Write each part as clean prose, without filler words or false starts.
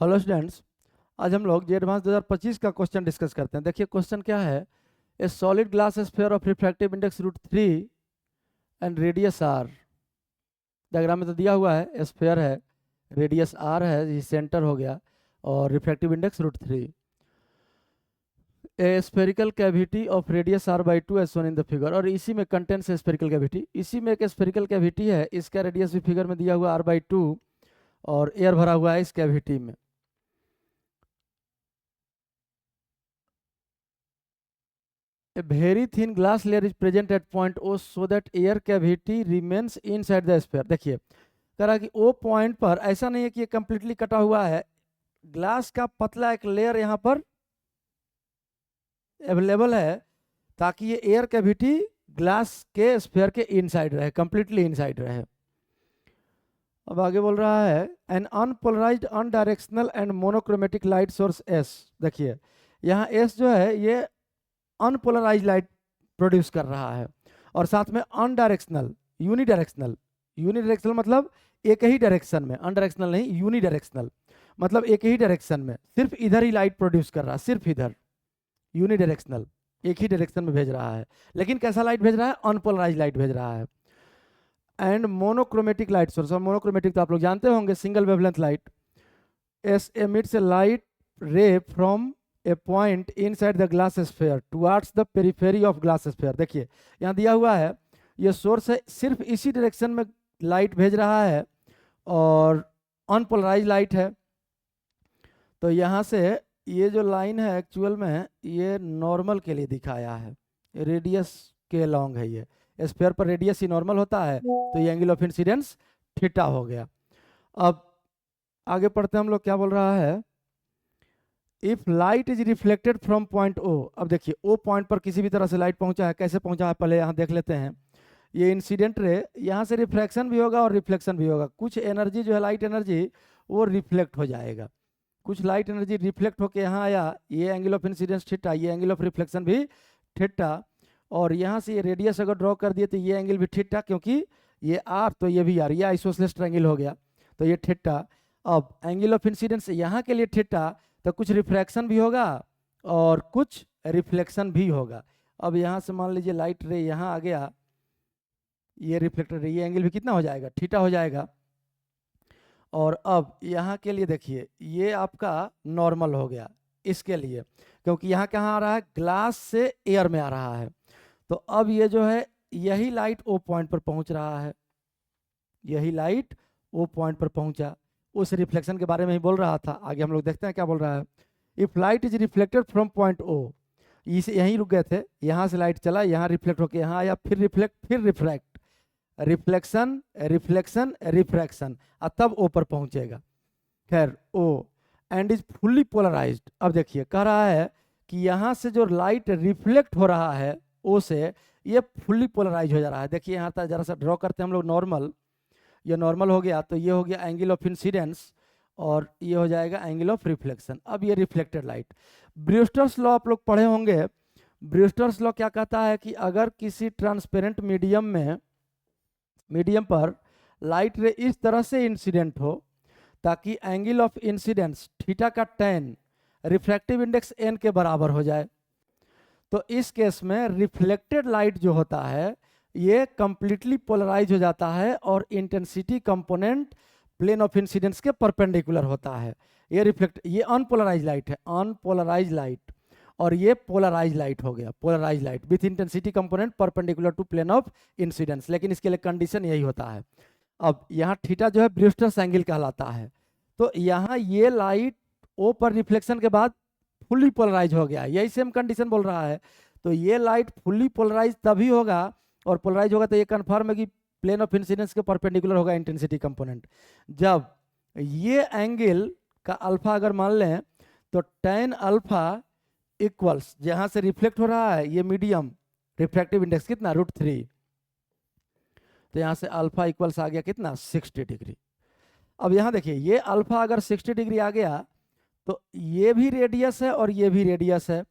Hello students, आज हम लोग जे एडवांस 2025 का क्वेश्चन डिस्कस करते हैं। देखिए क्वेश्चन क्या है। A solid glass sphere of refractive index √3 and radius R. Diagram में तो दिया हुआ है, स्फीयर है, रेडियस आर है, ये सेंटर हो गया, और refractive index √3। A spherical cavity of radius r/2 as shown in the figure. और इसी में कंटेंट्स स्फेरिकल कैविटी, इसी में एक स्फेरिकल कैविटी है, इसका रेडियस भी फिगर में दिया हुआ r/2 और एयर भरा हुआ है इस कैविटी में। A very thin glass layer is present at point O so that air cavity remains inside the sphere। देखिए कह रहा है कि O पॉइंट पर ऐसा नहीं है कि ये कंप्लीटली कटा हुआ है, ग्लास का पतला एक लेयर यहाँ पर अवेलेबल है ताकि ये एयर कैविटी ग्लास के स्फीयर के इनसाइड रहे, कंप्लीटली इनसाइड रहे। अब आगे बोल रहा है an unpolarised unidirectional and monochromatic light source S. देखिए यहाँ एस जो है ये अनपोलराइज लाइट प्रोड्यूस कर रहा है, और साथ में अनडायरेक्शनल यूनिडायरेक्शनल। यूनिडायरेक्शनल मतलब एक ही डायरेक्शन में, अनडायरेक्शनल नहीं, यूनिडायरेक्शनल मतलब एक ही डायरेक्शन में, सिर्फ इधर ही लाइट प्रोड्यूस कर रहा है, सिर्फ इधर। यूनिडायरेक्शनल एक ही डायरेक्शन में भेज रहा है, लेकिन कैसा लाइट भेज रहा है? अनपोलराइज लाइट भेज रहा है। एंड मोनोक्रोमेटिक लाइट सोर्स, और मोनोक्रोमेटिक तो आप लोग जानते होंगे, single wavelength light. S emits a light ray from a point inside the glass sphere towards the periphery of glass sphere. देखिए यहाँ दिया हुआ है, ये सोर्स है, सिर्फ इसी डायरेक्शन में लाइट भेज रहा है और अनपोलराइज लाइट है। तो यहाँ से ये जो लाइन है एक्चुअल में ये नॉर्मल के लिए दिखाया है, रेडियस के लॉन्ग है। ये स्फीयर पर रेडियस ही नॉर्मल होता है, तो ये एंगल ऑफ इंसिडेंस थीटा हो गया। अब आगे पढ़ते हैं हम लोग, क्या बोल रहा है। If light is reflected from point O. अब देखिए ओ पॉइंट पर किसी भी तरह से लाइट पहुंचा है, कैसे पहुंचा है पहले यहाँ देख लेते हैं। ये इंसिडेंट रे, यहाँ से रिफ्लेक्शन भी होगा और रिफ्लेक्शन भी होगा। कुछ एनर्जी जो है लाइट एनर्जी वो रिफ्लेक्ट हो जाएगा, कुछ लाइट एनर्जी रिफ्लेक्ट होकर यहाँ आया, ये एंगल ऑफ इंसिडेंस थीटा, ये एंगल ऑफ रिफ्लेक्शन भी थीटा। और यहाँ से ये रेडियस अगर ड्रॉ कर दिए तो ये एंगल भी थीटा, क्योंकि ये आर तो ये भी आर, ये आइसोसेलेस ट्रायंगल हो गया, तो ये थीटा। अब एंगल ऑफ इंसिडेंस यहाँ के लिए थीटा, तो कुछ रिफ्रैक्शन भी होगा और कुछ रिफ्लेक्शन भी होगा। अब यहाँ से मान लीजिए लाइट रे यहाँ आ गया, ये रिफ्लेक्टर रे, ये एंगल भी कितना हो जाएगा? थीटा हो जाएगा। और अब यहाँ के लिए देखिए ये आपका नॉर्मल हो गया इसके लिए, क्योंकि यहाँ कहाँ आ रहा है? ग्लास से एयर में आ रहा है। तो अब ये जो है यही लाइट ओ पॉइंट पर पहुंच रहा है, यही लाइट ओ पॉइंट पर पहुंचा, उस रिफ्लेक्शन के बारे में ही बोल रहा था। आगे हम लोग देखते हैं क्या बोल रहा है। If light is reflected from point O, इसे यहीं रुक गए थे, यहाँ से लाइट चला, यहाँ रिफ्लेक्ट होकर यहाँ आया, फिर रिफ्लेक्ट, फिर रिफ्रैक्ट, रिफ्लेक्शन रिफ्लेक्शन रिफ्रैक्शन, और तब ओ पर पहुंचेगा। खैर O and is fully polarised. अब देखिए कह रहा है कि यहाँ से जो लाइट रिफ्लेक्ट हो रहा है ओ से, ये फुल्ली पोलराइज हो जा रहा है। देखिए यहाँ तक जरा सा ड्रॉ करते हैं हम लोग नॉर्मल, ये नॉर्मल हो गया, तो ये हो गया एंगल ऑफ इंसिडेंस और ये हो जाएगा एंगल ऑफ रिफ्लेक्शन। अब ये रिफ्लेक्टेड लाइट, ब्रूस्टर्स लॉ आप लोग पढ़े होंगे। ब्रूस्टर्स लॉ क्या कहता है कि अगर किसी ट्रांसपेरेंट मीडियम पर लाइट रे इस तरह से इंसिडेंट हो ताकि एंगल ऑफ इंसिडेंस थीटा का tan रिफ्रैक्टिव इंडेक्स n के बराबर हो जाए, तो इस केस में रिफ्लेक्टेड लाइट जो होता है ये कंप्लीटली पोलराइज हो जाता है और intensity component plane of incidence के परपेंडिकुलर होता है। ये रिफ्लेक्ट, ये अनपोलराइज लाइट है, अनपोलराइज लाइट, और ये पोलराइज लाइट हो गया, polarise light with intensity component perpendicular to plane of incidence. लेकिन इसके लिए कंडीशन यही होता है। अब यहाँ थीटा जो है ब्रूस्टर्स एंगल कहलाता है, तो यहाँ ये लाइट ओ पर रिफ्लेक्शन के बाद फुल्ली पोलराइज हो गया, यही सेम कंडीशन बोल रहा है। तो ये लाइट फुल्ली पोलराइज तभी होगा, और पोलराइज होगा तो ये कन्फर्म है कि प्लेन ऑफ इंसिडेंस के परपेंडिकुलर होगा इंटेंसिटी कंपोनेंट। जब ये एंगल का अल्फा अगर मान लें तो tan अल्फा इक्वल्स, जहां से रिफ्लेक्ट हो रहा है ये मीडियम, रिफ्रैक्टिव इंडेक्स कितना? √3, तो यहां से अल्फा इक्वल्स आ गया कितना? 60 डिग्री। अब यहां देखिए ये अल्फा अगर 60 डिग्री आ गया तो ये भी रेडियस है और ये भी रेडियस है,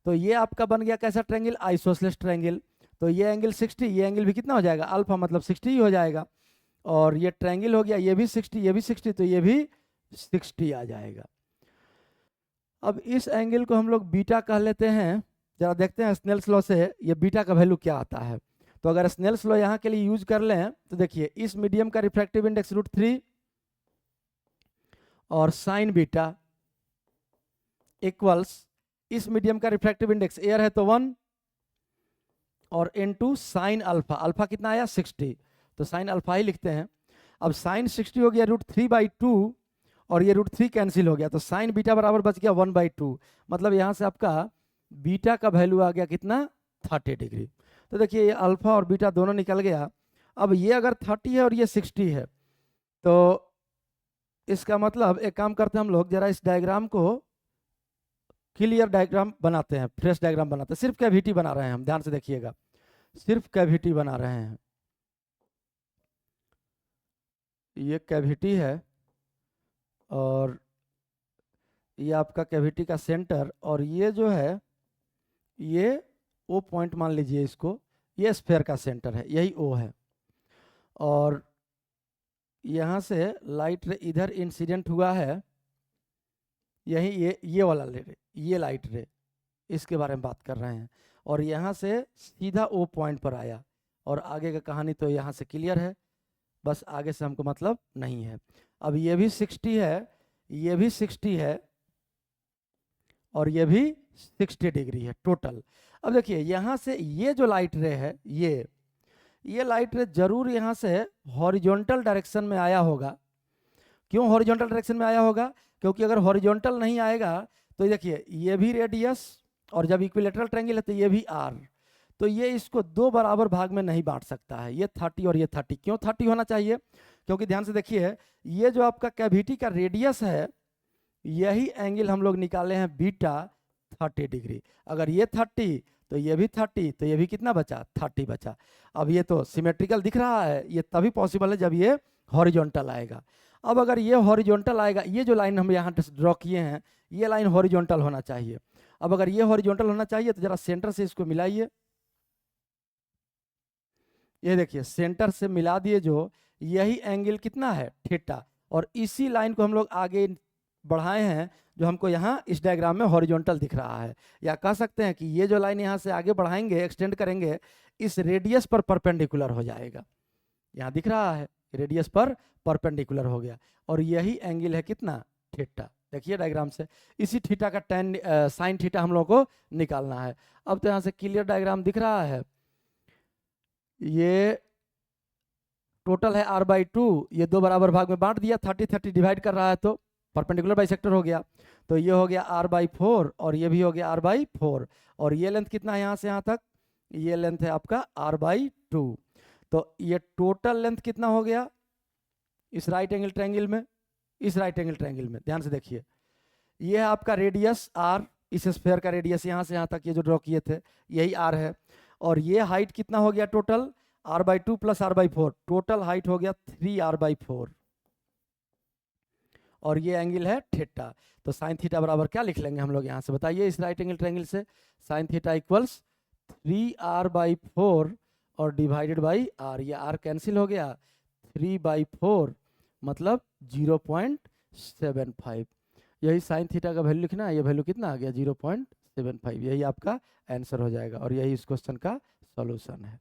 तो ये आपका बन गया कैसा ट्रायंगल? Isosceles triangle. तो ये एंगल 60, ये एंगल भी कितना हो जाएगा? अल्फा मतलब 60 ही हो जाएगा। और ये ट्रायंगल हो गया, ये भी 60, ये भी 60, तो ये भी 60 आ जाएगा। अब इस एंगल को हम लोग बीटा कह लेते हैं। जरा देखते हैं स्नेल्स लॉ से ये बीटा का वैल्यू क्या आता है। तो अगर स्नेल्स लॉ यहाँ के लिए यूज कर लें तो देखिए इस मीडियम का रिफ्रैक्टिव इंडेक्स √3 और साइन बीटा इक्वल्स इस मीडियम का रिफ्रैक्टिव इंडेक्स एयर है तो 1 और इनटू साइन अल्फा। अल्फा कितना आया 60, तो साइन अल्फा ही लिखते हैं। अब साइन 60 हो गया √3/2 और ये √3 कैंसिल हो गया, तो साइन बीटा बराबर बच गया 1/2। मतलब यहाँ से आपका बीटा का वैल्यू आ गया कितना 30 डिग्री। तो देखिए ये अल्फा और बीटा दोनों निकल गया। अब ये अगर 30 है और ये 60 है तो इसका मतलब एक काम करते हैं हम लोग, जरा इस डायग्राम को क्लियर डायग्राम बनाते हैं, फ्रेश डायग्राम बनाते हैं। सिर्फ कैविटी बना रहे हैं हम, ध्यान से देखिएगा, सिर्फ कैविटी बना रहे हैं। ये कैविटी है और ये आपका कैविटी का सेंटर, और ये जो है ये ओ पॉइंट मान लीजिए इसको, ये स्फेयर का सेंटर है, यही ओ है। और यहाँ से लाइट रे इधर इंसिडेंट हुआ है, यही ये वाला रे, ये लाइट रे, इसके बारे में बात कर रहे हैं। और यहाँ से सीधा ओ पॉइंट पर आया, और आगे का कहानी तो यहाँ से क्लियर है, बस आगे से हमको मतलब नहीं है। अब ये भी 60 है, ये भी 60 है और ये भी 60 डिग्री है टोटल। अब देखिए यहाँ से ये जो लाइट रे है, ये लाइट रे जरूर यहाँ से हॉरिजॉन्टल डायरेक्शन में आया होगा। क्यों हॉरिजॉन्टल डायरेक्शन में आया होगा? क्योंकि अगर हॉरिजॉन्टल नहीं आएगा तो देखिए ये भी रेडियस, और जब इक्विलेटरल ट्रायंगल है तो ये भी आर, तो ये इसको दो बराबर भाग में नहीं बांट सकता है, ये 30 और ये 30। क्यों 30 होना चाहिए? क्योंकि ध्यान से देखिए ये जो आपका कैविटी का रेडियस है, यही एंगल हम लोग निकाले हैं बीटा 30 डिग्री। अगर ये 30 तो ये भी 30, तो ये भी कितना बचा 30 बचा। अब ये तो सिमेट्रिकल दिख रहा है, ये तभी पॉसिबल है जब ये हॉरिजॉन्टल आएगा। अब अगर ये हॉरिजॉन्टल आएगा, ये जो लाइन हम यहाँ ड्रॉ किए हैं ये लाइन हॉरिजॉन्टल होना चाहिए। अब अगर ये हॉरिजॉन्टल होना चाहिए तो जरा सेंटर से इसको मिलाइए, ये देखिए सेंटर से मिला दिए, जो यही एंगल कितना है थीटा, और इसी लाइन को हम लोग आगे बढ़ाए हैं जो हमको यहाँ इस डायग्राम में हॉरिजॉन्टल दिख रहा है। या कह सकते हैं कि ये जो लाइन यहाँ से आगे बढ़ाएंगे, एक्सटेंड करेंगे, इस रेडियस पर परपेंडिकुलर हो जाएगा। यहाँ दिख रहा है रेडियस पर परपेंडिकुलर हो गया, और यही एंगल है कितना थीटा। देखिए डायग्राम से इसी थीटा का tan साइन थीटा हम लोग को निकालना है। अब तो यहाँ से क्लियर डायग्राम दिख रहा है, ये टोटल है r/2, ये दो बराबर भाग में बांट दिया, 30 डिवाइड कर रहा है तो परपेंडिकुलर बाइसेक्टर हो गया, तो ये हो गया r/4 और ये भी हो गया r/4। और ये लेंथ कितना है यहाँ से यहाँ तक, ये लेंथ है आपका r/2। तो ये टोटल लेंथ कितना हो गया इस राइट एंगल ट्रायंगल में, इस राइट एंगल ट्रायंगल में ध्यान से देखिए, ये है आपका रेडियस r, इस स्फीयर का रेडियस यहाँ से यहाँ तक ये जो ड्रॉ किए थे यही r है। और ये हाइट कितना हो गया total r/2 plus r/4, total height हो गया 3r/4, और ये एंगल है थीटा। तो साइन थीटा बराबर क्या लिख लेंगे हम लोग यहाँ से, बताइए इस राइट एंगल ट्रायंगल से। साइन थीटा इक्वल्स 3r/4 और डिवाइडेड बाई r, ये r कैंसिल हो गया, 3/4 मतलब 0.75। यही साइन थीटा का वैल्यू लिखना है, ये वैल्यू कितना आ गया 0.75, यही आपका आंसर हो जाएगा और यही इस क्वेश्चन का सॉल्यूशन है।